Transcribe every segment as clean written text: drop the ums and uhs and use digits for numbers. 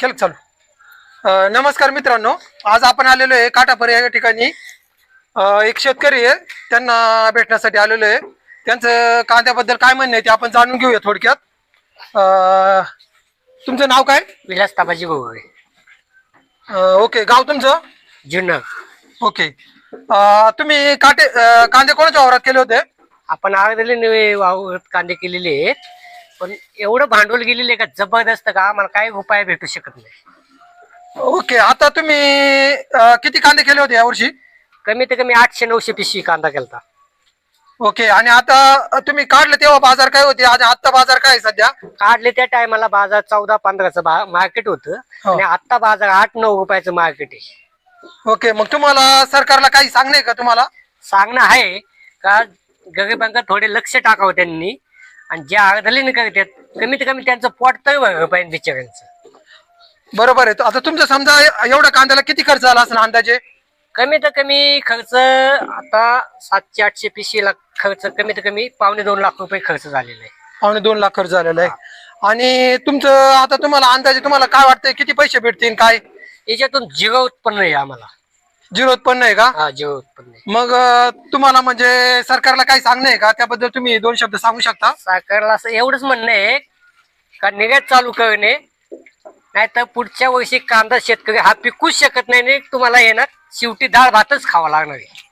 केलं चालू. नमस्कार मित्रांनो, आज आपण आलेलो आहे काटापरी या ठिकाणी. एक शेतकरी आहे, त्यांना भेटण्यासाठी आलेलो आहे. त्यांचं कांद्याबद्दल काय म्हणणं आहे ते आपण जाणून घेऊया थोडक्यात. तुमचं नाव काय? विलास ताबाजी भाऊ ओके, गाव तुमचं? जुन्नर. ओके. तुम्ही कांदे कोणाच्या वावरात केले होते? आपण आगदले वाहूत कांदे केलेले आहेत, पण एवढं भांडवल गेलेले का जबरदस्त का आम्हाला काही उपाय भेटू शकत नाही. ओके, आता तुम्ही किती कांदे केले होते यावर्षी? कमीत कमी 800-900 पिशवी कांदा केलता. ओके, आणि आता तुम्ही काढले तेव्हा बाजार काय होते आणि आता बाजार काय आहे सध्या? काढले त्या टायमाला बाजार 14-15चं मार्केट होतं आणि आता बाजार 8-9 रुपयाचं मार्केट आहे. ओके, मग तुम्हाला सरकारला काही सांगणे का? तुम्हाला सांगणं आहे का गरिबांना थोडे लक्ष टाकावं त्यांनी, आणि ज्या आगदलीने करतात कमीत कमी त्यांचं पोट तरी भरलं पाहिजे बिचाऱ्यांचं. बरोबर आहे. आता तुमचं समजा एवढ्या कांद्याला किती खर्च आला असं अंदाजे? कमीत कमी खर्च आता 700-800 पिशवीला खर्च कमीत कमी 2.5 लाख रुपये खर्च झालेला आहे. 2.5 लाख खर्च झालेला आहे. आणि तुमचं आता तुम्हाला अंदाजे तुम्हाला काय वाटतंय किती पैसे भेटतील काय? याच्यातून झिरो उत्पन्न आहे आम्हाला. झिरो उत्पन्न आहे का? हा, झिरो उत्पन्न आहे. मग तुम्हाला म्हणजे सरकारला काही सांगणं आहे का? त्याबद्दल तुम्ही 2 शब्द सांगू शकता? सरकारला असं एवढंच म्हणणं आहे का निर्यात चालू करणे, नाहीतर पुढच्या वर्षी कांदा शेतकरी हा पिकूच शकत नाही, तुम्हाला येणार शेवटी डाळ भातच खावा लागणार आहे.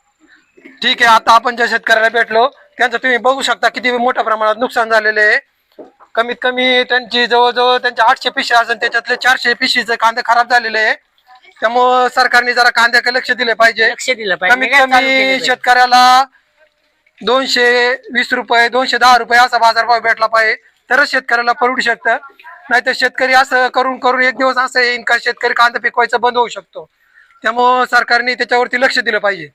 ठीक आहे, आता आपण ज्या शेतकऱ्याला भेटलो त्यांचं तुम्ही बघू शकता किती मोठ्या प्रमाणात नुकसान झालेले आहे. कमीत कमी त्यांची जवळजवळ त्यांच्या 800 पिशवी असेल, त्याच्यातले 400 पिशवीचे कांदे खराब झालेले आहे. त्यामुळे सरकारने जरा कांद्याकडे लक्ष दिले पाहिजे. लक्ष दिलं कमीत पाहिजे. निर्यात चालू केली कमी पाहिजे. शेतकऱ्याला 220 रुपये 210 रुपये असा बाजारभाव भेटला पाहिजे, तरच शेतकऱ्याला परवडू शकतं. नाहीतर शेतकरी असं करून करून एक दिवस असं येईन का शेतकरी कांदा पिकवायचं बंद होऊ शकतो. त्यामुळं सरकारने त्याच्यावरती लक्ष दिलं पाहिजे.